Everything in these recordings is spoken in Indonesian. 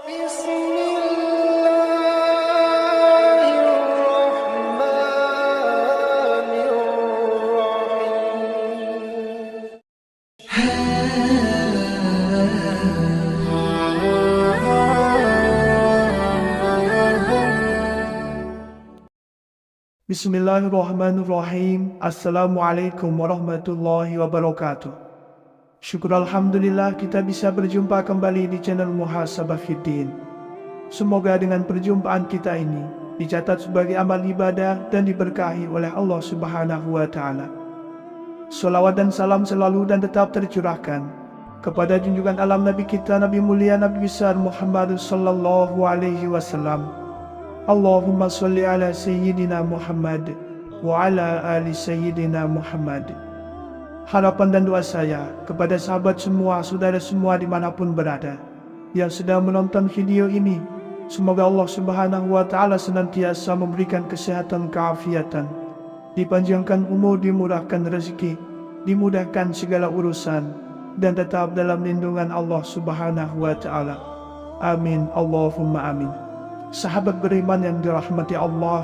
Bismillahirrahmanirrahim. Bismillahirrahmanirrahim. Assalamualaikum warahmatullahi wabarakatuh. Syukur Alhamdulillah kita bisa berjumpa kembali di channel Muhasabah Fiddin. Semoga dengan perjumpaan kita ini dicatat sebagai amal ibadah dan diberkahi oleh Allah Subhanahu wa Ta'ala. Salawat dan salam selalu dan tetap tercurahkan kepada junjungan alam Nabi kita, Nabi mulia, Nabi besar Muhammad sallallahu alaihi wasallam. Allahumma salli ala Sayyidina Muhammad wa ala ali Sayyidina Muhammad. Harapan dan doa saya kepada sahabat semua, saudara semua dimanapun berada yang sedang menonton video ini, semoga Allah Subhanahu wa Ta'ala senantiasa memberikan kesehatan, keafiatan, dipanjangkan umur, dimurahkan rezeki, dimudahkan segala urusan, dan tetap dalam lindungan Allah Subhanahu wa Ta'ala. Amin, Allahumma amin. Sahabat beriman yang dirahmati Allah,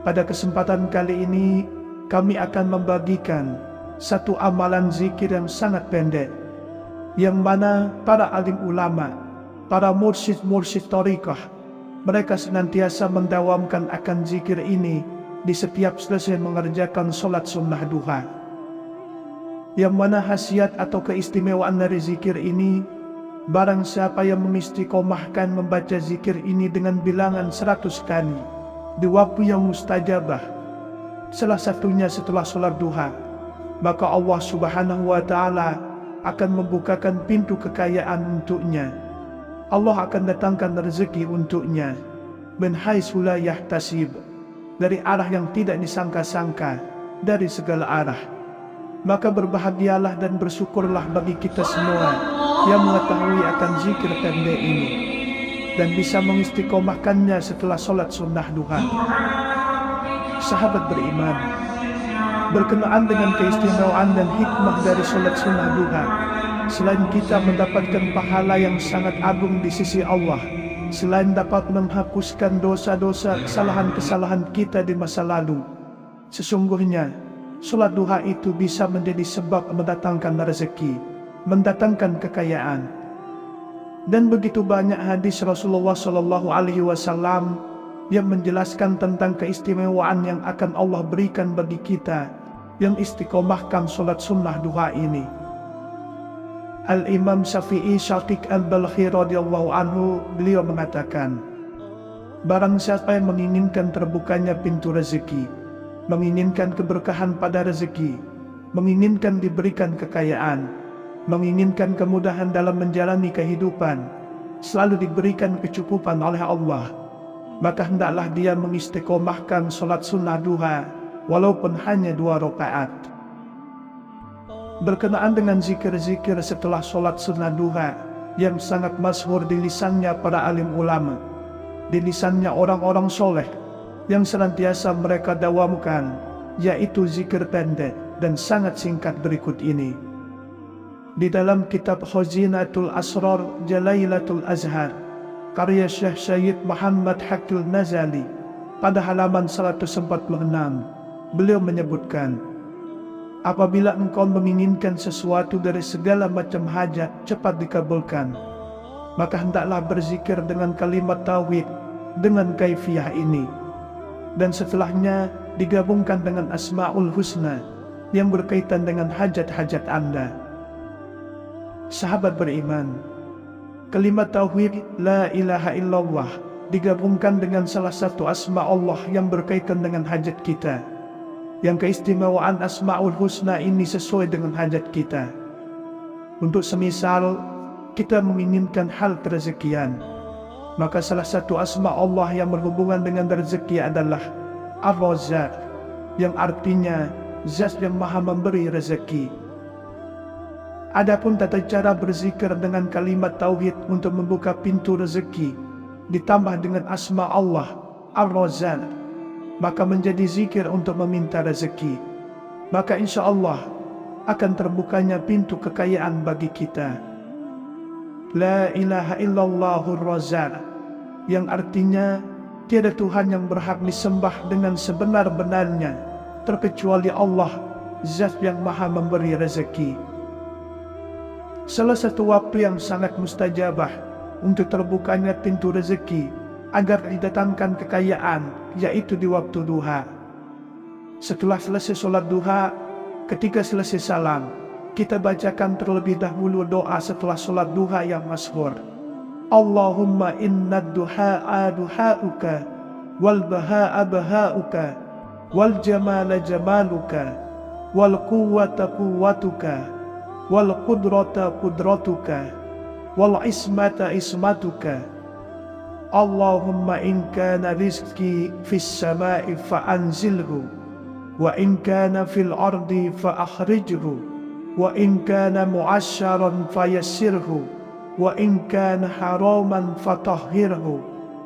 pada kesempatan kali ini kami akan membagikan satu amalan zikir yang sangat pendek, yang mana para alim ulama, para mursyid thariqah, mereka senantiasa mendawamkan akan zikir ini di setiap selesai mengerjakan sholat sunnah duha. Yang mana khasiat atau keistimewaan dari zikir ini, barang siapa yang mengistiqomahkan membaca zikir ini dengan bilangan 100 kali di waktu yang mustajabah, salah satunya setelah sholat duha, maka Allah Subhanahu wa Ta'ala akan membukakan pintu kekayaan untuknya. Allah akan datangkan rezeki untuknya min haitsu la yahtasib, dari arah yang tidak disangka-sangka, dari segala arah. Maka berbahagialah dan bersyukurlah bagi kita semua yang mengetahui akan zikir pendek ini dan bisa mengistiqomahkannya setelah sholat sunnah duha. Sahabat beriman, berkenaan dengan keistimewaan dan hikmah dari sholat sunnah duha, selain kita mendapatkan pahala yang sangat agung di sisi Allah, selain dapat menghapuskan dosa-dosa, kesalahan-kesalahan kita di masa lalu, sesungguhnya sholat duha itu bisa menjadi sebab mendatangkan rezeki, mendatangkan kekayaan. Dan begitu banyak hadis Rasulullah Shallallahu Alaihi Wasallam yang menjelaskan tentang keistimewaan yang akan Allah berikan bagi kita yang istiqomahkan sholat sunnah duha ini. Al-Imam Syafi'i Syafiq al-Balkhi radhiyallahu anhu, beliau mengatakan, barang siapa yang menginginkan terbukanya pintu rezeki, menginginkan keberkahan pada rezeki, menginginkan diberikan kekayaan, menginginkan kemudahan dalam menjalani kehidupan, selalu diberikan kecukupan oleh Allah, maka hendaklah dia mengistiqomahkan sholat sunnah duha walaupun hanya 2 rakaat. Berkenaan dengan zikir-zikir setelah sholat sunnah duha yang sangat masyhur di lisannya para alim ulama, di lisannya orang-orang soleh yang senantiasa mereka dawamkan, yaitu zikir pendek dan sangat singkat berikut ini. Di dalam kitab Khazinatul Asrar Jalailatul Azhar karya Syekh Syed Muhammad Haqqil Nazali, pada halaman 146, beliau menyebutkan, apabila engkau menginginkan sesuatu dari segala macam hajat cepat dikabulkan, maka hendaklah berzikir dengan kalimat tauhid dengan kaifiyah ini, dan setelahnya digabungkan dengan Asmaul Husna yang berkaitan dengan hajat-hajat Anda. Sahabat beriman, kalimat tauhid la ilaha illallah digabungkan dengan salah satu asma Allah yang berkaitan dengan hajat kita, yang keistimewaan Asmaul Husna ini sesuai dengan hajat kita. Untuk semisal kita menginginkan hal kerezekian, maka salah satu asma Allah yang berhubungan dengan rezeki adalah Ar-Razzaq, yang artinya Zat yang maha memberi rezeki. Adapun tata cara berzikir dengan kalimat tauhid untuk membuka pintu rezeki ditambah dengan asma Allah Ar-Razzaq, maka menjadi zikir untuk meminta rezeki, maka insya Allah akan terbukanya pintu kekayaan bagi kita. La ilaha illallahur Razzaq, yang artinya tiada Tuhan yang berhak disembah dengan sebenar-benarnya terkecuali Allah, Zat yang Maha memberi rezeki. Salah satu waktu yang sangat mustajabah untuk terbukanya pintu rezeki agar didatangkan kekayaan, yaitu di waktu duha. Setelah selesai sholat duha, ketika selesai salam, kita bacakan terlebih dahulu doa setelah sholat duha yang masyhur. Allahumma inna duha'a duha'uka, wal baha'a baha'uka, wal jamala jamaluka, wal quwwata quwwatuka, wal qudrata qudratuka, wal ismata ismatuka. Allahumma in kana rizqi fis sama'i fa'anzilhu, wa in kana fil ardi fa'akhrijhu, wa in kana mu'asyaran fayassirhu, wa in kana haraman fatahhirhu,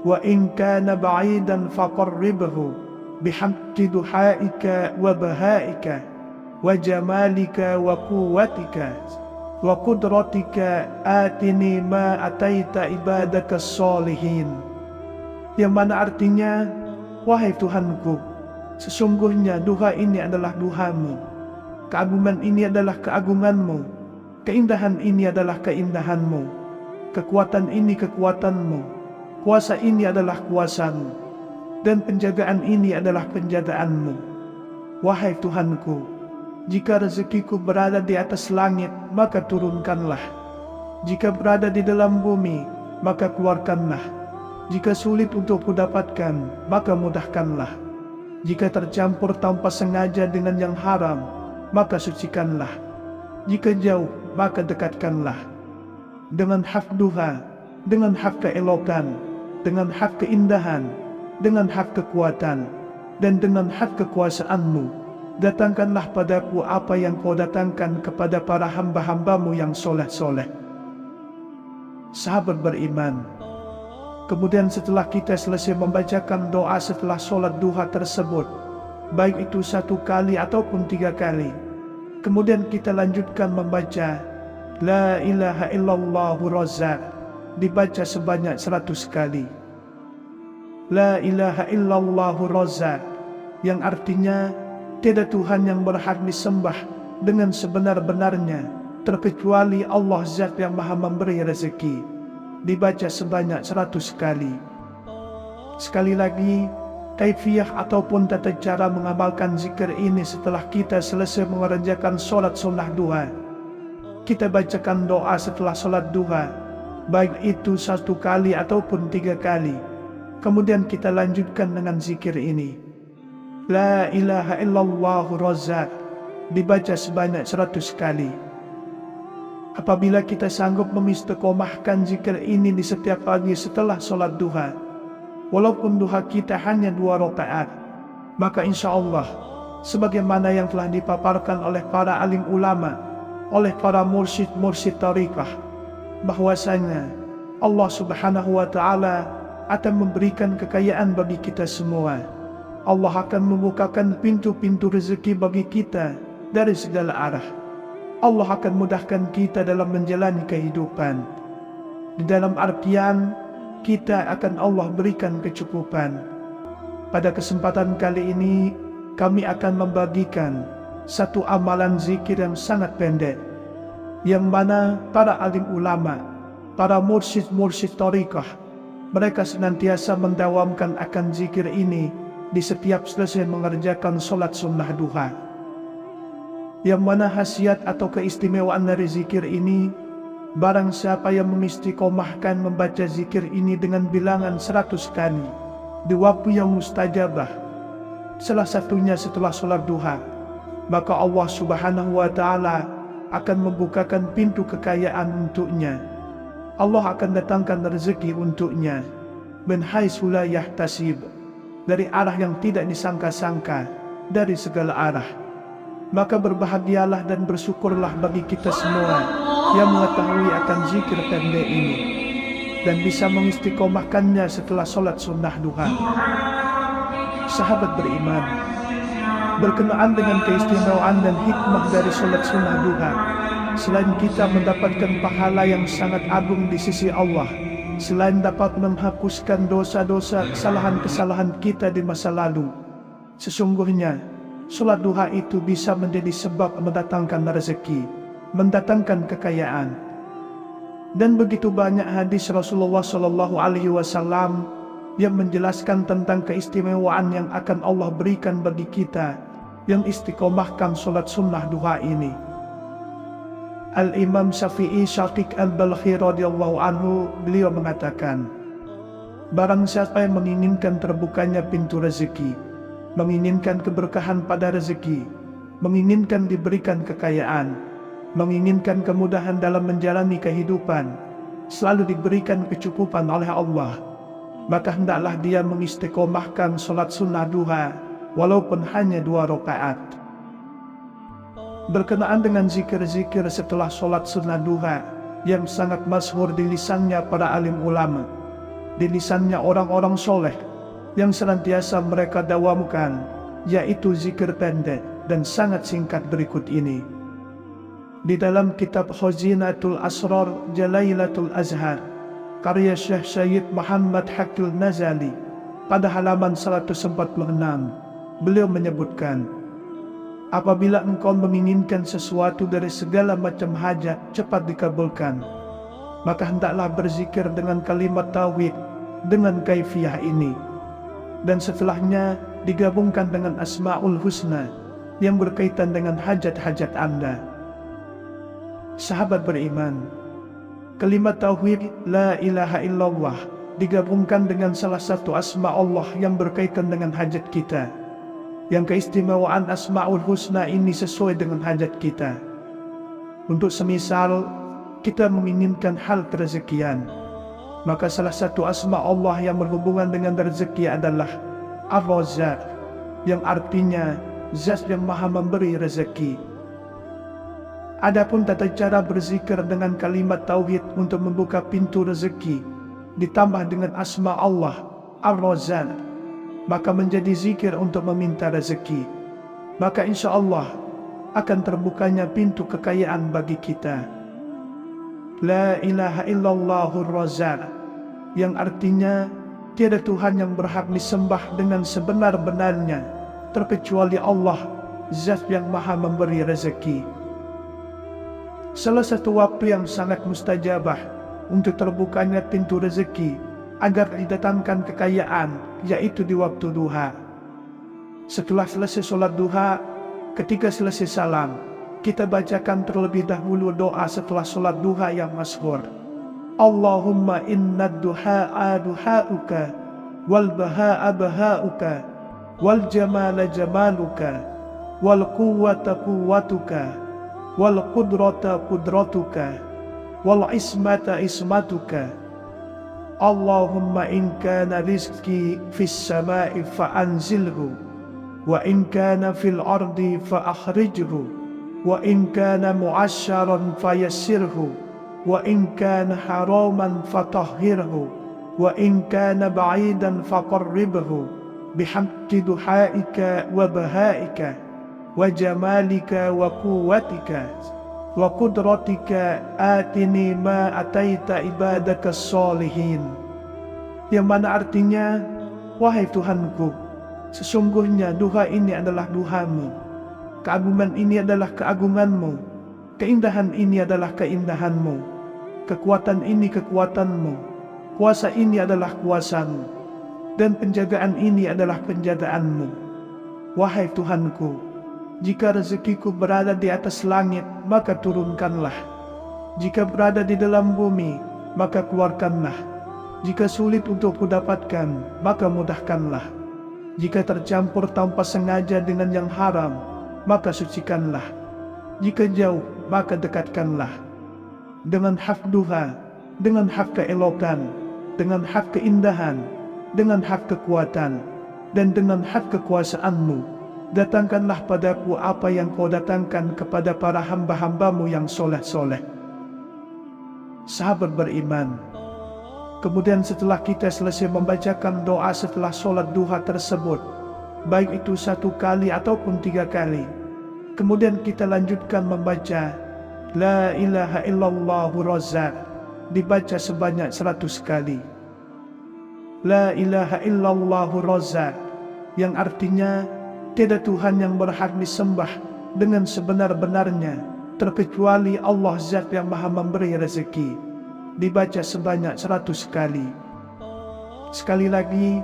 wa in kana ba'idan faqarribhu, bihaqqi duhaika wa bahaika, wa jamalika wa quwwatika, wa qudratika atini ma ataita ibadaka sholihin. Yang mana artinya, wahai Tuhanku, sesungguhnya duha ini adalah duhamu, keagungan ini adalah keagunganmu, keindahan ini adalah keindahanmu, kekuatan ini kekuatanmu, kuasa ini adalah kuasamu, dan penjagaan ini adalah penjagaanmu. Wahai Tuhanku, jika rezekiku berada di atas langit, maka turunkanlah. Jika berada di dalam bumi, maka keluarkanlah. Jika sulit untuk kudapatkan, maka mudahkanlah. Jika tercampur tanpa sengaja dengan yang haram, maka sucikanlah. Jika jauh, maka dekatkanlah. Dengan hak duha, dengan hak keelokan, dengan hak keindahan, dengan hak kekuatan, dan dengan hak kekuasaanmu, datangkanlah padaku apa yang kau datangkan kepada para hamba-hambamu yang soleh-soleh. Sahabat beriman, kemudian setelah kita selesai membacakan doa setelah sholat duha tersebut, baik itu 1 kali ataupun 3 kali, kemudian kita lanjutkan membaca La ilaha illallahur Razzaq, dibaca sebanyak 100 kali. La ilaha illallahur Razzaq, yang artinya tiada Tuhan yang berhak disembah dengan sebenar-benarnya terkecuali Allah, Zat yang Maha memberi rezeki, dibaca sebanyak 100 kali. Sekali lagi, kaifiyah ataupun tata cara mengamalkan zikir ini setelah kita selesai mengerjakan sholat sunnah duha. Kita bacakan doa setelah sholat duha, baik itu 1 kali ataupun 3 kali. Kemudian kita lanjutkan dengan zikir ini. La ilaha illallahur Razzaq, dibaca sebanyak 100 kali. Apabila kita sanggup mengistiqomahkan zikir ini di setiap pagi setelah sholat duha, walaupun duha kita hanya 2 rakaat, maka insya Allah, sebagaimana yang telah dipaparkan oleh para alim ulama, oleh para mursyid-mursyid tariqah, bahwasanya Allah subhanahu wa ta'ala akan memberikan kekayaan bagi kita semua. Allah akan membukakan pintu-pintu rezeki bagi kita dari segala arah. Allah akan mudahkan kita dalam menjalani kehidupan. Di dalam artian, kita akan Allah berikan kecukupan. Pada kesempatan kali ini, kami akan membagikan satu amalan zikir yang sangat pendek, yang mana para alim ulama, para mursyid-mursyid tariqah, mereka senantiasa mendawamkan akan zikir ini di setiap selesai mengerjakan sholat sunnah duha. Yang mana khasiat atau keistimewaan dari zikir ini, barang siapa yang mengistiqomahkan membaca zikir ini dengan bilangan 100 kali di waktu yang mustajabah, salah satunya setelah sholat duha, maka Allah subhanahu wa ta'ala akan membukakan pintu kekayaan untuknya. Allah akan datangkan rezeki untuknya min haitsu la yahtasib, dari arah yang tidak disangka-sangka, dari segala arah. Maka berbahagialah dan bersyukurlah bagi kita semua yang mengetahui akan zikir pendek ini dan bisa mengistiqomahkannya setelah sholat sunnah duha. Sahabat beriman, berkenaan dengan keistimewaan dan hikmah dari sholat sunnah duha, selain kita mendapatkan pahala yang sangat agung di sisi Allah, selain dapat menghapuskan dosa-dosa kesalahan-kesalahan kita di masa lalu, sesungguhnya sholat duha itu bisa menjadi sebab mendatangkan rezeki, mendatangkan kekayaan. Dan begitu banyak hadis Rasulullah SAW yang menjelaskan tentang keistimewaan yang akan Allah berikan bagi kita yang istiqomahkan sholat sunnah duha ini. Al-Imam Syafi'i Syafiq Al-Balkhi radhiyallahu anhu, beliau mengatakan, barang siapa yang menginginkan terbukanya pintu rezeki, menginginkan keberkahan pada rezeki, menginginkan diberikan kekayaan, menginginkan kemudahan dalam menjalani kehidupan, selalu diberikan kecukupan oleh Allah, maka hendaklah dia mengistiqomahkan sholat sunnah duha walaupun hanya 2 rakaat. Berkenaan dengan zikir-zikir setelah sholat sunnah duha yang sangat masyhur di lisannya para alim ulama, di lisannya orang-orang soleh yang senantiasa mereka dawamkan, yaitu zikir pendek dan sangat singkat berikut ini. Di dalam kitab Khazinatul Asrar Jalailatul Azhar karya Syekh Syed Muhammad Haqqil Nazali, pada halaman 146, beliau menyebutkan, apabila engkau menginginkan sesuatu dari segala macam hajat cepat dikabulkan, maka hendaklah berzikir dengan kalimat tauhid dengan kaifiyah ini, dan setelahnya digabungkan dengan Asmaul Husna yang berkaitan dengan hajat-hajat Anda. Sahabat beriman, kalimat tauhid la ilaha illallah digabungkan dengan salah satu asma Allah yang berkaitan dengan hajat kita, yang keistimewaan Asmaul Husna ini sesuai dengan hajat kita. Untuk semisal kita menginginkan hal kerezekian, maka salah satu asma Allah yang berhubungan dengan rezeki adalah Ar-Razzaq, yang artinya Zat yang Maha Memberi rezeki. Adapun tata cara berzikir dengan kalimat tauhid untuk membuka pintu rezeki ditambah dengan asma Allah Ar-Razzaq, maka menjadi zikir untuk meminta rezeki, maka insya Allah akan terbukanya pintu kekayaan bagi kita. La ilaha illallahur Razzaq, yang artinya tiada Tuhan yang berhak disembah dengan sebenar-benarnya terkecuali Allah, Zat yang Maha Memberi rezeki. Salah satu waktu yang sangat mustajabah untuk terbukanya pintu rezeki agar didatangkan kekayaan, yaitu di waktu duha. Setelah selesai sholat duha, ketika selesai salam, kita bacakan terlebih dahulu doa setelah sholat duha yang masyhur. Allahumma inna duha'a duha'uka, wal baha'a baha'uka, wal jamala jamaluka, wal quwwata quwwatuka, wal qudrata qudratuka, wal ismata ismatuka. Allahumma in kana rizqi fis sama'i fa'anzilhu, wa in kana fil ardi fa'akhrijhu, wa in kana mu'asyaran fayassirhu, wa in kana haraman fatahhirhu, wa in kana ba'idan faqarribhu, bihaqqi duhaika wa bahaika, wa jamalika wa quwwatika, wa qudratika atini ma ataita ibadaka salihin. Yang mana artinya, wahai Tuhanku, sesungguhnya duha ini adalah duhamu, keagungan ini adalah keagunganmu, keindahan ini adalah keindahanmu, kekuatan ini kekuatanmu, kuasa ini adalah kuasamu, dan penjagaan ini adalah penjagaanmu. Wahai Tuhanku, jika rezekiku berada di atas langit, maka turunkanlah. Jika berada di dalam bumi, maka keluarkanlah. Jika sulit untuk kudapatkan, maka mudahkanlah. Jika tercampur tanpa sengaja dengan yang haram, maka sucikanlah. Jika jauh, maka dekatkanlah. Dengan hak duha, dengan hak keelokan, dengan hak keindahan, dengan hak kekuatan, dan dengan hak kekuasaanmu, datangkanlah padaku apa yang kau datangkan kepada para hamba-hambamu yang soleh-soleh. Sahabat beriman, kemudian setelah kita selesai membacakan doa setelah sholat duha tersebut, baik itu 1 kali ataupun 3 kali, kemudian kita lanjutkan membaca La ilaha illallah Razzaq dibaca sebanyak 100 kali. La ilaha illallah Razzaq yang artinya tiada Tuhan yang berhak disembah dengan sebenar-benarnya terkecuali Allah Zat yang Maha Memberi rezeki, dibaca sebanyak 100 kali. Sekali lagi,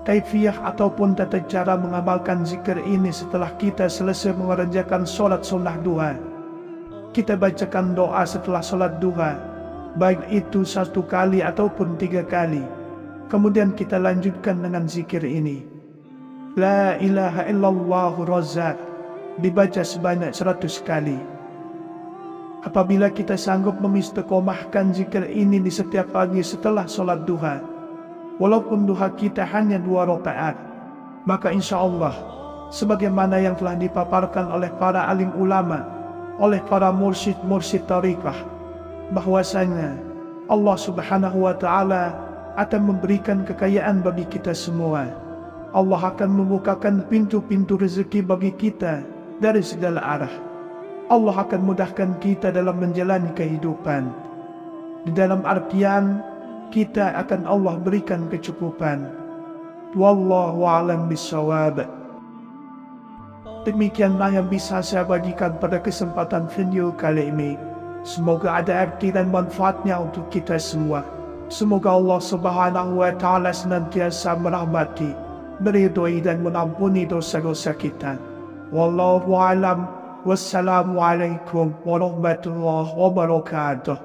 kaifiyah ataupun tata cara mengamalkan zikir ini setelah kita selesai mengerjakan solat sunnah duha. Kita bacakan doa setelah solat duha, baik itu 1 kali ataupun 3 kali. Kemudian kita lanjutkan dengan zikir ini. La ilaha illallah Razzaq dibaca sebanyak 100 kali. Apabila kita sanggup mengistiqomahkan zikir ini di setiap pagi setelah solat duha, walaupun duha kita hanya 2 rakaat, maka insya Allah, sebagaimana yang telah dipaparkan oleh para alim ulama, oleh para mursyid tariqah, bahwasanya Allah Subhanahu wa Ta'ala akan memberikan kekayaan bagi kita semua. Allah akan membukakan pintu-pintu rezeki bagi kita dari segala arah. Allah akan mudahkan kita dalam menjalani kehidupan. Di dalam artian, kita akan Allah berikan kecukupan. Wallahu a'lam bishawab. Demikianlah yang bisa saya bagikan pada kesempatan video kali ini. Semoga ada arti dan manfaatnya untuk kita semua. Semoga Allah Subhanahu wa Ta'ala senantiasa merahmati, meridhoi dan mengampuni dosa-dosa kita. Wallahu a'lam. Wassalamualaikum warahmatullahi wabarakatuh.